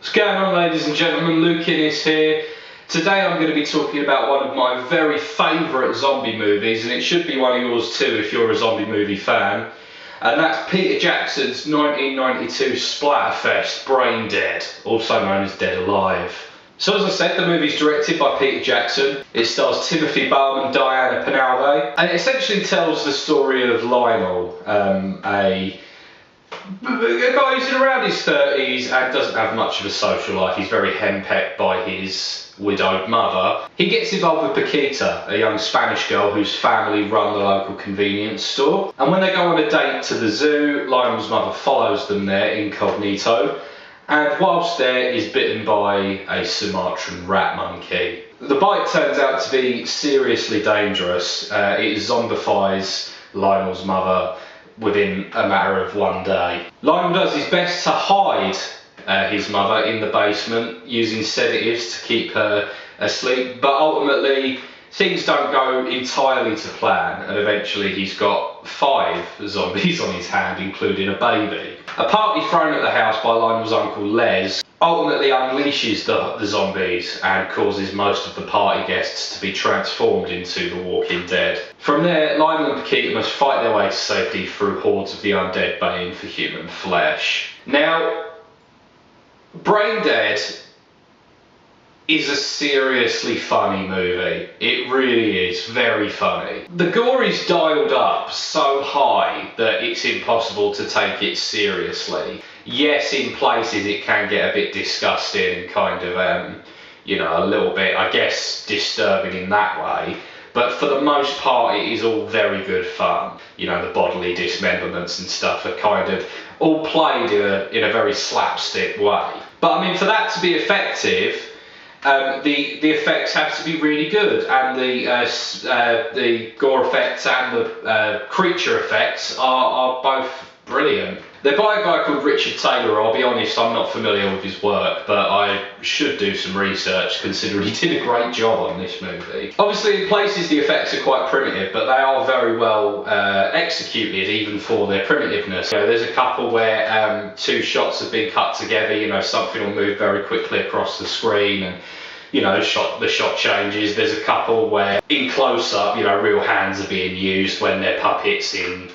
What's going on, ladies and gentlemen? Luke Innes here. Today I'm going to be talking about one of my very favourite zombie movies, and it should be one of yours too if you're a zombie movie fan, and that's Peter Jackson's 1992 splatterfest Braindead, also known as Dead Alive. So as I said, the movie's directed by Peter Jackson. It stars Timothy Bowman, Diana Pinalve, and it essentially tells the story of Lionel, a guy who's in around his 30s and doesn't have much of a social life. He's very henpecked by his widowed mother. He gets involved with Paquita, a young Spanish girl whose family run the local convenience store. And when they go on a date to the zoo, Lionel's mother follows them there incognito, and whilst there is bitten by a Sumatran rat monkey. The bite turns out to be seriously dangerous. It zombifies Lionel's mother within a matter of one day. Lionel does his best to hide his mother in the basement using sedatives to keep her asleep, but ultimately things don't go entirely to plan, and eventually he's got 5 zombies on his hand, including a baby. A party thrown at the house by Lionel's uncle Les ultimately unleashes the zombies and causes most of the party guests to be transformed into the Walking Dead. From there, Lionel and Paquita must fight their way to safety through hordes of the undead baying for human flesh. Now, Braindead is a seriously funny movie. It really is very funny. The gore is dialed up so high that it's impossible to take it seriously. Yes, in places it can get a bit disgusting and kind of, you know, a little bit, I guess, disturbing in that way. But for the most part, it is all very good fun. You know, the bodily dismemberments and stuff are kind of all played in a very slapstick way. But I mean, for that to be effective, the effects have to be really good, and the gore effects and the creature effects are both brilliant. They're by a guy called Richard Taylor. I'll be honest, I'm not familiar with his work, but I should do some research considering he did a great job on this movie. Obviously, in places the effects are quite primitive, but they are very well executed even for their primitiveness. You know, there's a couple where 2 shots have been cut together, you know, something will move very quickly across the screen and you know, the shot changes. There's a couple where in close-up, you know, real hands are being used when they're puppets in,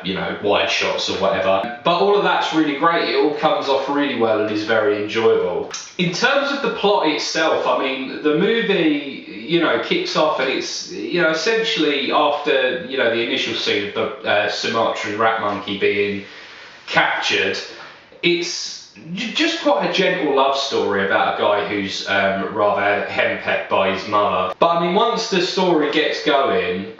you know, wide shots or whatever. But all of that's really great. It all comes off really well and is very enjoyable. In terms of the plot itself, I mean, the movie, you know, kicks off and it's, you know, essentially after, you know, the initial scene of the Sumatran rat monkey being captured, it's just quite a gentle love story about a guy who's rather henpecked by his mother. But I mean, once the story gets going,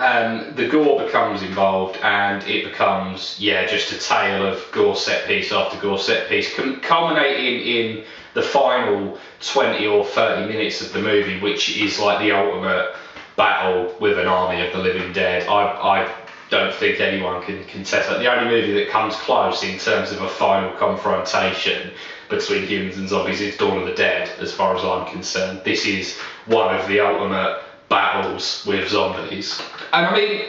the gore becomes involved and it becomes, yeah, just a tale of gore set piece after gore set piece, culminating in the final 20 or 30 minutes of the movie, which is like the ultimate battle with an army of the living dead. I don't think anyone can contest that. The only movie that comes close in terms of a final confrontation between humans and zombies is Dawn of the Dead, as far as I'm concerned. This is one of the ultimate battles with zombies. And I mean,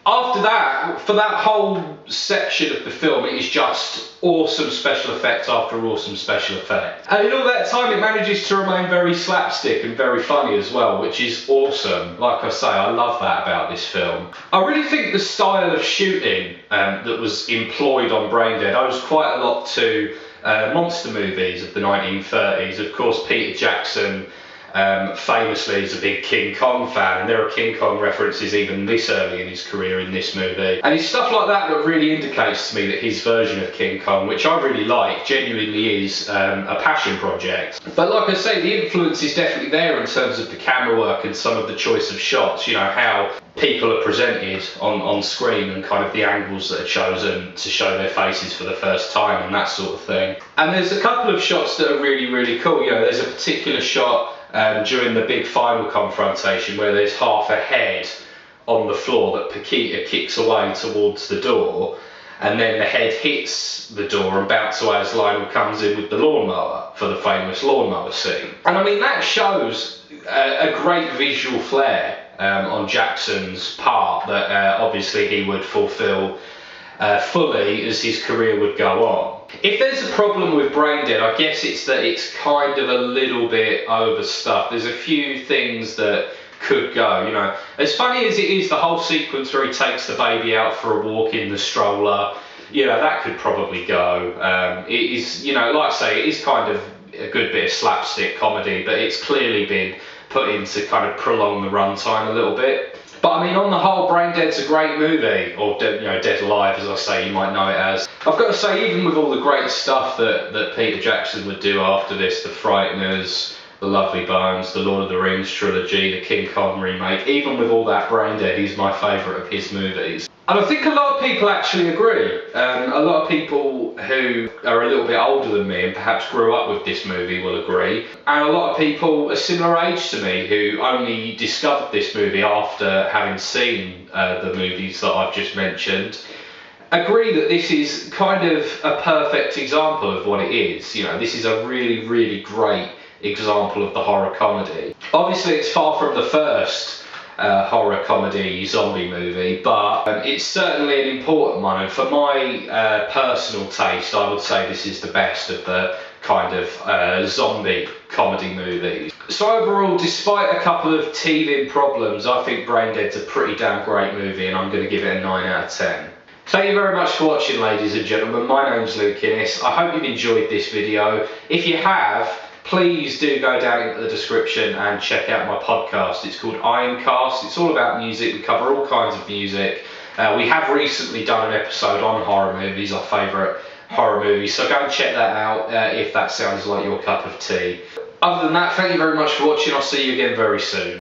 after that, for that whole section of the film, it is just awesome special effects after awesome special effects. And in all that time, it manages to remain very slapstick and very funny as well, which is awesome. Like I say, I love that about this film. I really think the style of shooting that was employed on Braindead owes quite a lot to monster movies of the 1930s. Of course, Peter Jackson famously is a big King Kong fan, and there are King Kong references even this early in his career in this movie. And it's stuff like that that really indicates to me that his version of King Kong, which I really like, genuinely is a passion project. But like I say, the influence is definitely there in terms of the camera work and some of the choice of shots, you know, how people are presented on screen and kind of the angles that are chosen to show their faces for the first time and that sort of thing. And there's a couple of shots that are really, really cool. You know, there's a particular shot during the big final confrontation where there's half a head on the floor that Paquita kicks away towards the door, and then the head hits the door and bounces away as Lionel comes in with the lawnmower for the famous lawnmower scene. And I mean, that shows a great visual flair on Jackson's part that obviously he would fulfill fully as his career would go on. If there's a problem with Braindead, I guess it's that it's kind of a little bit overstuffed. There's a few things that could go, you know. As funny as it is, the whole sequence where he takes the baby out for a walk in the stroller, you know, that could probably go. It is, you know, like I say, it is kind of a good bit of slapstick comedy, but it's clearly been put in to kind of prolong the runtime a little bit. But I mean, on the whole, Braindead's a great movie, or you know, Dead Alive, as I say, you might know it as. I've got to say, even with all the great stuff that Peter Jackson would do after this, The Frighteners, The Lovely Bones, the Lord of the Rings trilogy, the King Kong remake, even with all that, Braindead is my favourite of his movies. And I think a lot of people actually agree. A lot of people who are a little bit older than me and perhaps grew up with this movie will agree. And a lot of people a similar age to me who only discovered this movie after having seen the movies that I've just mentioned agree that this is kind of a perfect example of what it is. You know, this is a really, really great example of the horror comedy. Obviously, it's far from the first horror comedy zombie movie, but it's certainly an important one, and for my personal taste, I would say this is the best of the kind of zombie comedy movies. So overall, despite a couple of teething problems, I think Braindead's a pretty damn great movie, and I'm going to give it a 9 out of 10. Thank you very much for watching, ladies and gentlemen. My name's Luke Innes. I hope you've enjoyed this video. If you have, please do go down into the description and check out my podcast. It's called Ironcast. It's all about music. We cover all kinds of music. We have recently done an episode on horror movies, our favourite horror movies, so go and check that out if that sounds like your cup of tea. Other than that, thank you very much for watching. I'll see you again very soon.